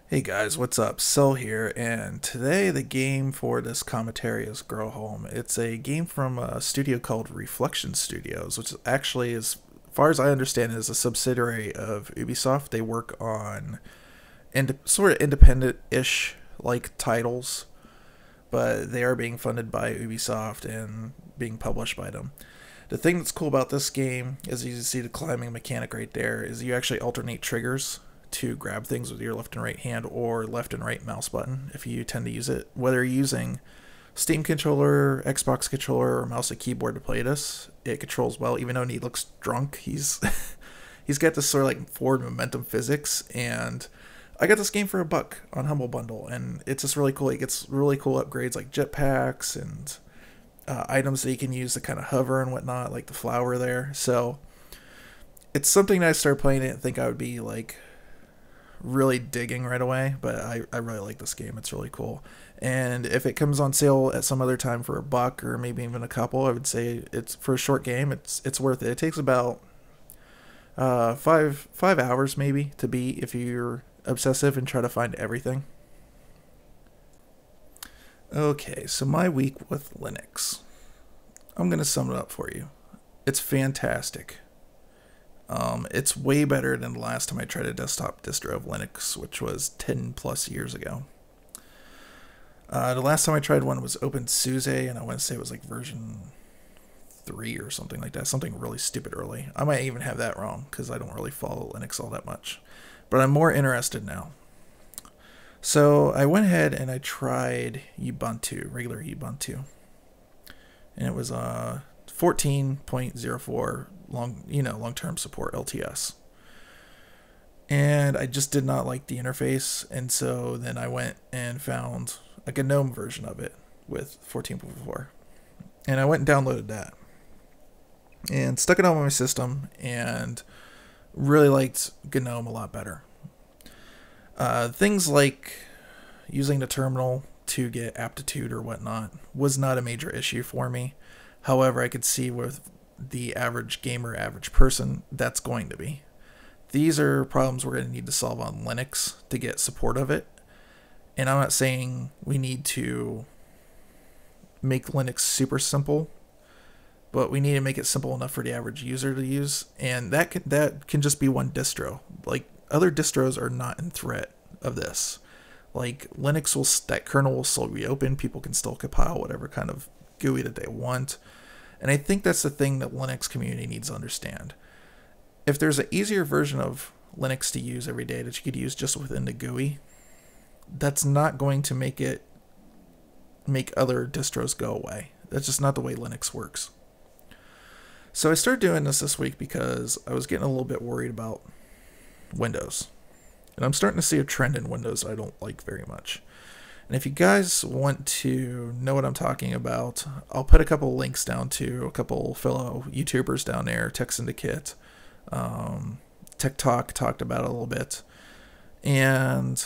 Hey guys, what's up? Cell here, and today the game for this commentary is Grow Home. It's a game from a studio called Reflection Studios, which actually, as far as I understand, is a subsidiary of Ubisoft. They work on sort of independent-ish like titles, but they are being funded by Ubisoft and being published by them. The thing that's cool about this game, as you see the climbing mechanic right there, is you actually alternate triggers to grab things with your left and right hand or left and right mouse button if you tend to use it. Whether you're using Steam controller, Xbox controller, or mouse and keyboard to play this, it controls well. Even though he looks drunk, he's he's got this sort of like forward momentum physics. And I got this game for $1 on Humble Bundle, and it's just really cool. It gets really cool upgrades like jetpacks and items that you can use to kind of hover and whatnot, like the flower there. So it's something that I started playing it and think I would be like really digging right away, but I really like this game. It's really cool. And if it comes on sale at some other time for $1 or maybe even a couple, I would say it's for a short game, it's worth it. It takes about five hours maybe to beat if you're obsessive and try to find everything. Okay, so my week with Linux. I'm gonna sum it up for you. It's fantastic. It's way better than the last time I tried a desktop distro of Linux, which was 10 plus years ago. The last time I tried one was OpenSUSE, and I want to say it was like version 3 or something like that. Something really stupid early. I might even have that wrong because I don't really follow Linux all that much. But I'm more interested now. So I went ahead and I tried Ubuntu, regular Ubuntu. And it was 14.04 long-term support LTS. And I just did not like the interface, and so then I went and found like a GNOME version of it with 14.4. And I went and downloaded that and stuck it on my system and really liked GNOME a lot better. Things like using the terminal to get aptitude or whatnot was not a major issue for me. However, I could see with the average gamer, average person, that's going to be. These are problems we're going to need to solve on Linux to get support of it. And I'm not saying we need to make Linux super simple, but we need to make it simple enough for the average user to use. And that can just be one distro. Like, other distros are not in threat of this. Like, Linux that kernel will still reopen. People can still compile whatever kind of GUI that they want. And I think that's the thing that Linux community needs to understand. If there's an easier version of Linux to use every day that you could use just within the GUI, that's not going to make other distros go away. That's just not the way Linux works. So I started doing this week because I was getting a little bit worried about Windows. And I'm starting to see a trend in Windows I don't like very much. And if you guys want to know what I'm talking about, I'll put a couple links down to a couple fellow YouTubers down there, Tech Syndicate, Tech Talk talked about it a little bit, and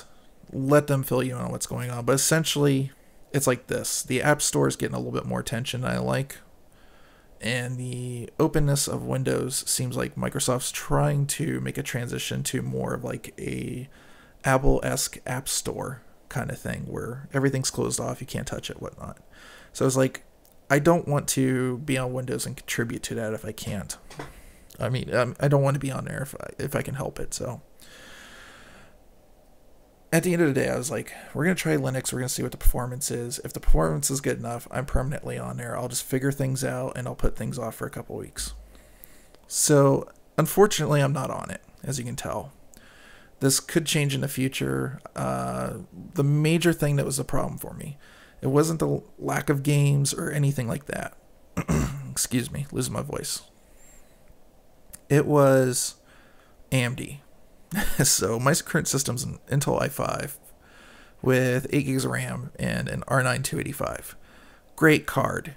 let them fill you in on what's going on. But essentially, it's like this. The App Store is getting a little bit more attention than I like, and the openness of Windows seems like Microsoft's trying to make a transition to more of like a Apple-esque App Store kind of thing where everything's closed off, you can't touch it, whatnot. So it's like, I don't want to be on Windows and contribute to that if I can't. I mean, I don't want to be on there if I can help it. So at the end of the day, I was like, we're going to try Linux. We're going to see what the performance is. If the performance is good enough, I'm permanently on there. I'll just figure things out and I'll put things off for a couple weeks. So unfortunately, I'm not on it, as you can tell. This could change in the future. The major thing that was a problem for me, it wasn't the lack of games or anything like that. Excuse me, losing my voice. It was AMD. So my current system's an Intel i5 with 8 gigs of RAM and an R9 285. Great card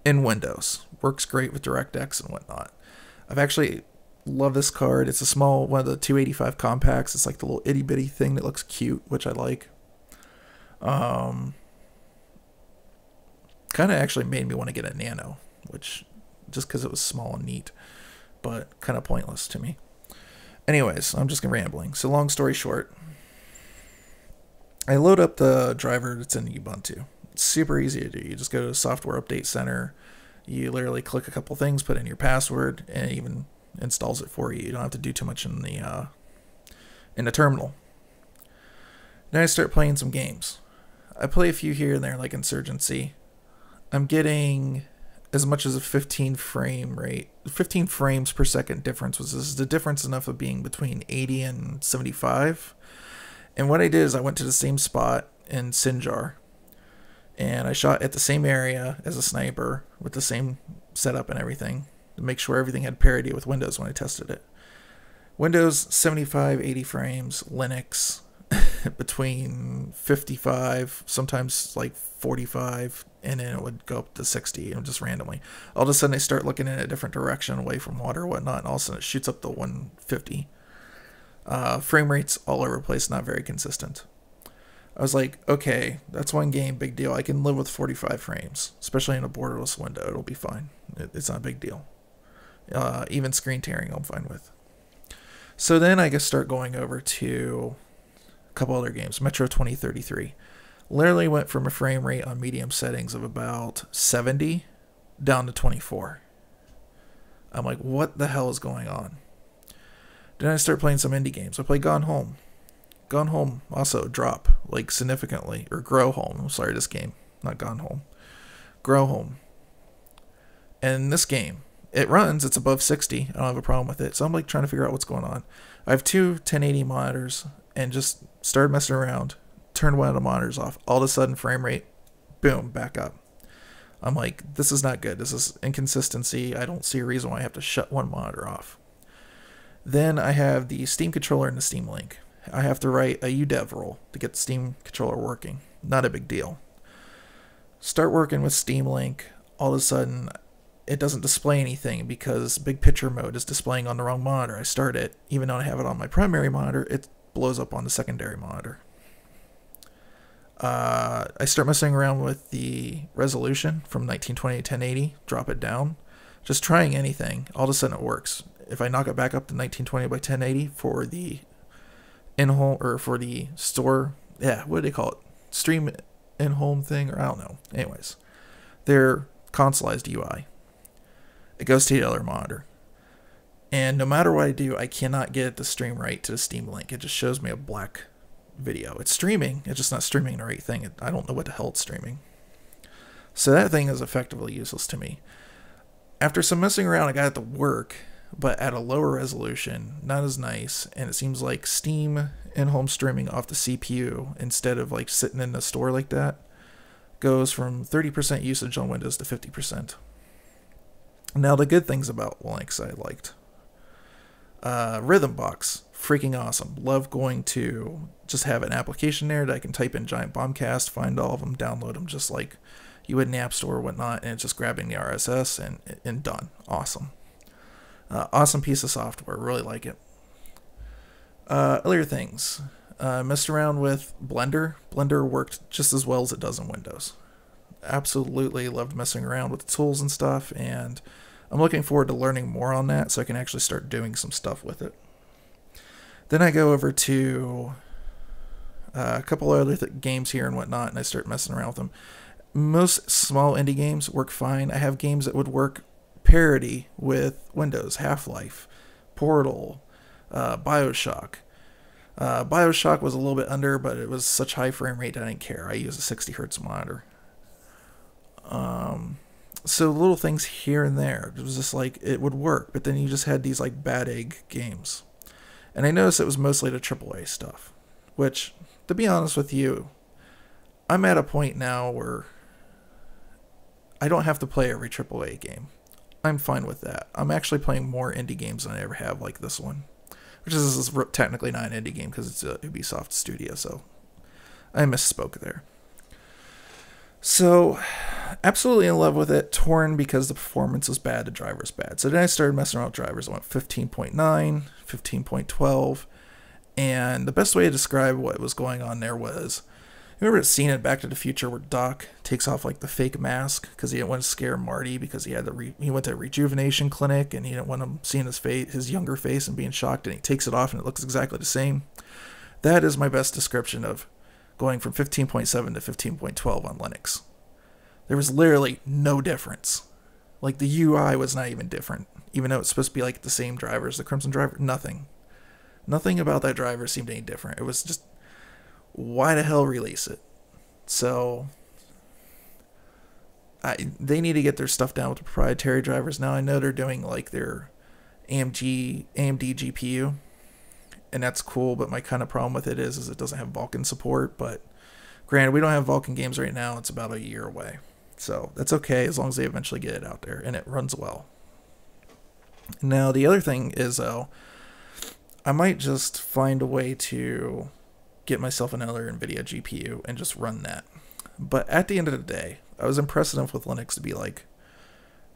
in Windows. Works great with DirectX and whatnot. I've actually love this card. It's a small one of the 285 compacts. It's like the little itty bitty thing that looks cute, which I like. Kind of actually made me want to get a Nano, which just because it was small and neat, but kind of pointless to me. Anyways, I'm just rambling. So long story short, I load up the driver that's in Ubuntu. It's super easy to do. You just go to Software Update Center. You literally click a couple things, put in your password, and it even installs it for you. You don't have to do too much in the terminal. Then I start playing some games. I play a few here and there, like Insurgency. I'm getting as much as a 15 frames per second difference. This is the difference enough of being between 80 and 75. And what I did is I went to the same spot in Sinjar, and I shot at the same area as a sniper with the same setup and everything to make sure everything had parity with Windows when I tested it. Windows 75, 80 frames, Linux between 55, sometimes like 45, and then it would go up to 60, just randomly. All of a sudden I start looking in a different direction away from water or whatnot, and all of a sudden it shoots up to 150. Frame rates all over the place, not very consistent. I was like, okay, that's one game, big deal. I can live with 45 frames, especially in a borderless window. It'll be fine. It's not a big deal. Even screen tearing I'm fine with. So then I guess start going over to a couple other games. Metro 2033. Literally went from a frame rate on medium settings of about 70 down to 24. I'm like, what the hell is going on? Then I start playing some indie games. I play Gone Home. Gone Home also drop, like, significantly. Or Grow Home. I'm sorry, this game. Not Gone Home. Grow Home. And this game, it runs. It's above 60. I don't have a problem with it. So I'm, like, trying to figure out what's going on. I have two 1080 monitors and just started messing around. Turned one of the monitors off. All of a sudden, frame rate, boom, back up. I'm like, this is not good. This is inconsistency. I don't see a reason why I have to shut one monitor off. Then I have the Steam controller and the Steam Link. I have to write a UDEV rule to get the Steam controller working. Not a big deal. Start working with Steam Link. All of a sudden, it doesn't display anything because big picture mode is displaying on the wrong monitor. I start it, even though I have it on my primary monitor, it blows up on the secondary monitor. I start messing around with the resolution from 1920 to 1080, drop it down, just trying anything. All of a sudden it works. If I knock it back up to 1920 by 1080 for the in-home, or for the store, what do they call it? Stream in-home thing, or I don't know. Anyways, their consoleized UI. It goes to the other monitor. And no matter what I do, I cannot get it to stream right to the Steam Link. It just shows me a black video. It's streaming, it's just not streaming the right thing. I don't know what the hell it's streaming. So that thing is effectively useless to me. After some messing around, I got it to work, but at a lower resolution, not as nice, and it seems like Steam in-home streaming off the CPU, instead of like sitting in the store like that, goes from 30% usage on Windows to 50%. Now the good things about Linux I liked. Rhythm Box, freaking awesome. Love going to just have an application there that I can type in Giant Bombcast, find all of them, download them just like you would in the App Store or whatnot, and it's just grabbing the RSS and done. Awesome. Awesome piece of software. Really like it. Other things. Messed around with Blender. Blender worked just as well as it does in Windows. Absolutely loved messing around with the tools and stuff, and I'm looking forward to learning more on that so I can actually start doing some stuff with it. Then I go over to a couple other games here and whatnot, and I start messing around with them. Most small indie games work fine. I have games that would work parity with Windows. Half-Life, Portal, Bioshock. Bioshock was a little bit under, but it was such high frame rate that I didn't care. I use a 60 hertz monitor. So little things here and there. It was just like, it would work, but then you just had these like bad egg games. And I noticed it was mostly the AAA stuff, which, to be honest with you, I'm at a point now where I don't have to play every AAA game. I'm fine with that. I'm actually playing more indie games than I ever have, like this one. Which is technically not an indie game because it's a Ubisoft studio, so I misspoke there. So, absolutely in love with it. Torn because the performance is bad, the driver's bad. So then I started messing around with drivers. I went 15.9, 15.12, and the best way to describe what was going on there was, remember seeing it Back to the Future where Doc takes off like the fake mask because he didn't want to scare Marty because he had he went to a rejuvenation clinic and he didn't want him seeing his face, his younger face, and being shocked, and he takes it off and it looks exactly the same. That is my best description of going from 15.7 to 15.12 on Linux. There was literally no difference. Like, the UI was not even different, even though it's supposed to be like the same drivers, the Crimson driver. Nothing about that driver seemed any different. It was just, why the hell release it? So they need to get their stuff down with the proprietary drivers. Now I know they're doing like their AMD GPU, and that's cool, but my kind of problem with it is it doesn't have Vulkan support. But granted, we don't have Vulkan games right now. It's about a year away. So that's okay as long as they eventually get it out there and it runs well. Now, the other thing is, though, I might just find a way to get myself another NVIDIA GPU and just run that. But at the end of the day, I was impressed enough with Linux to be like,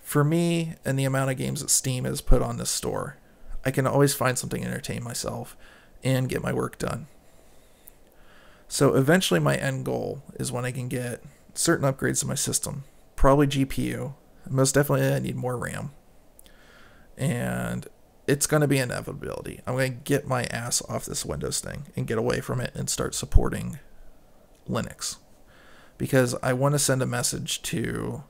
for me and the amount of games that Steam has put on this store, I can always find something to entertain myself and get my work done. So eventually my end goal is when I can get certain upgrades to my system, probably GPU. Most definitely I need more RAM. And it's going to be an inevitability. I'm going to get my ass off this Windows thing and get away from it and start supporting Linux. Because I want to send a message to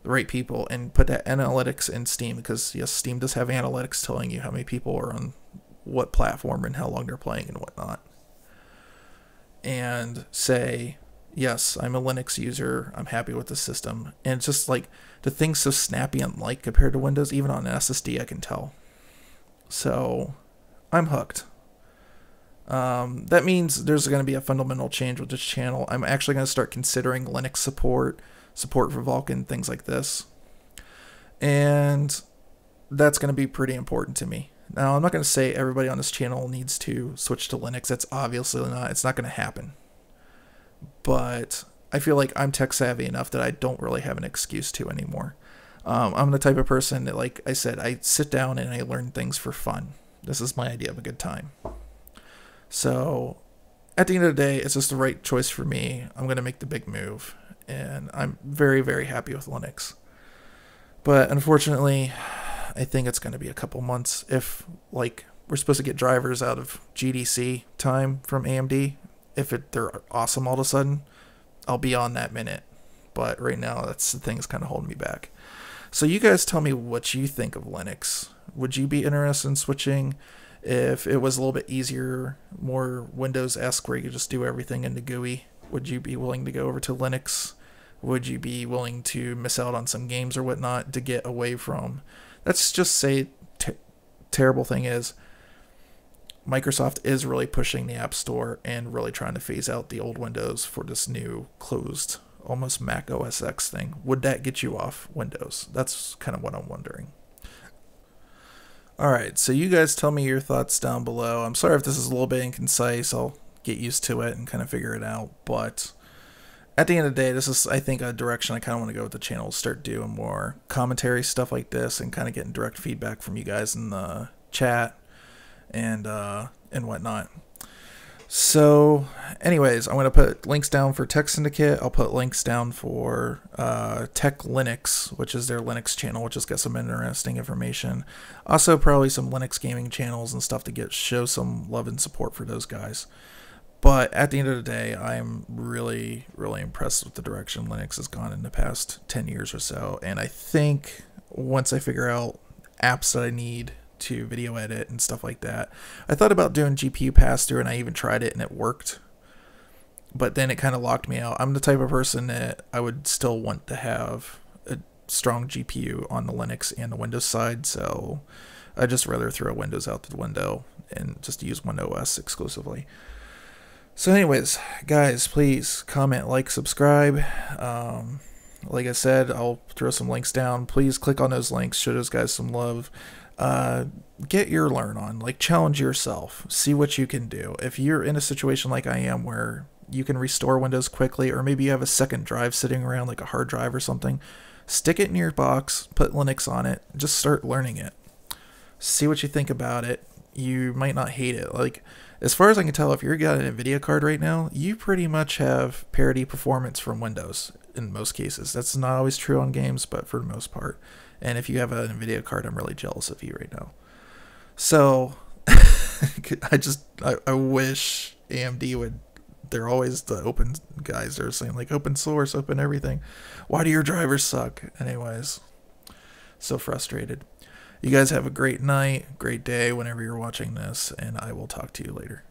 the right people and put that analytics in Steam. Because yes, Steam does have analytics telling you how many people are on what platform and how long they're playing and whatnot. And say, yes, I'm a Linux user. I'm happy with the system. And it's just like the thing's so snappy and light compared to Windows. Even on an SSD, I can tell. So I'm hooked. That means there's going to be a fundamental change with this channel. I'm actually going to start considering Linux support for Vulkan, things like this. And that's going to be pretty important to me. Now, I'm not going to say everybody on this channel needs to switch to Linux. That's obviously not. It's not going to happen. But I feel like I'm tech savvy enough that I don't really have an excuse to anymore. I'm the type of person that, like I said, I sit down and I learn things for fun. This is my idea of a good time. So at the end of the day, it's just the right choice for me. I'm going to make the big move. And I'm very, very happy with Linux. But unfortunately, I think it's going to be a couple months. If, like, we're supposed to get drivers out of GDC time from AMD, if they're awesome all of a sudden, I'll be on that minute. But right now, that's the thing that's kind of holding me back. So you guys tell me what you think of Linux. Would you be interested in switching if it was a little bit easier, more Windows-esque, where you could just do everything in the GUI? Would you be willing to go over to Linux? Would you be willing to miss out on some games or whatnot to get away from... Let's just say terrible thing is Microsoft is really pushing the App Store and really trying to phase out the old Windows for this new closed, almost Mac OS X thing. Would that get you off Windows? That's kind of what I'm wondering. Alright, so you guys tell me your thoughts down below. I'm sorry if this is a little bit inconcise. I'll get used to it and kind of figure it out. But at the end of the day, this is, I think, a direction I kind of want to go with the channel. Start doing more commentary stuff like this and kind of getting direct feedback from you guys in the chat and whatnot. So anyways, I'm going to put links down for Tech Syndicate. I'll put links down for Tech Linux, which is their Linux channel, which has got some interesting information. Also probably some Linux gaming channels and stuff to show some love and support for those guys. But at the end of the day, I'm really, really impressed with the direction Linux has gone in the past 10 years or so. And I think once I figure out apps that I need to video edit and stuff like that, I thought about doing GPU pass-through, and I even tried it and it worked. But then it kind of locked me out. I'm the type of person that I would still want to have a strong GPU on the Linux and the Windows side. So I'd just rather throw Windows out the window and just use Windows OS exclusively. So anyways, guys, please comment, like, subscribe. Like I said, I'll throw some links down. Please click on those links. Show those guys some love. Get your learn on. Like, challenge yourself. See what you can do. If you're in a situation like I am where you can restore Windows quickly, or maybe you have a second drive sitting around, like a hard drive or something, stick it in your box, put Linux on it, just start learning it. See what you think about it. You might not hate it. Like, as far as I can tell, if you've got an NVIDIA card right now, you pretty much have parity performance from Windows in most cases. That's not always true on games, but for the most part. And if you have an NVIDIA card, I'm really jealous of you right now. So, I wish AMD would they're always the open guys. They're saying like open source, open everything. Why do your drivers suck? Anyways, so frustrated. You guys have a great night, great day whenever you're watching this, and I will talk to you later.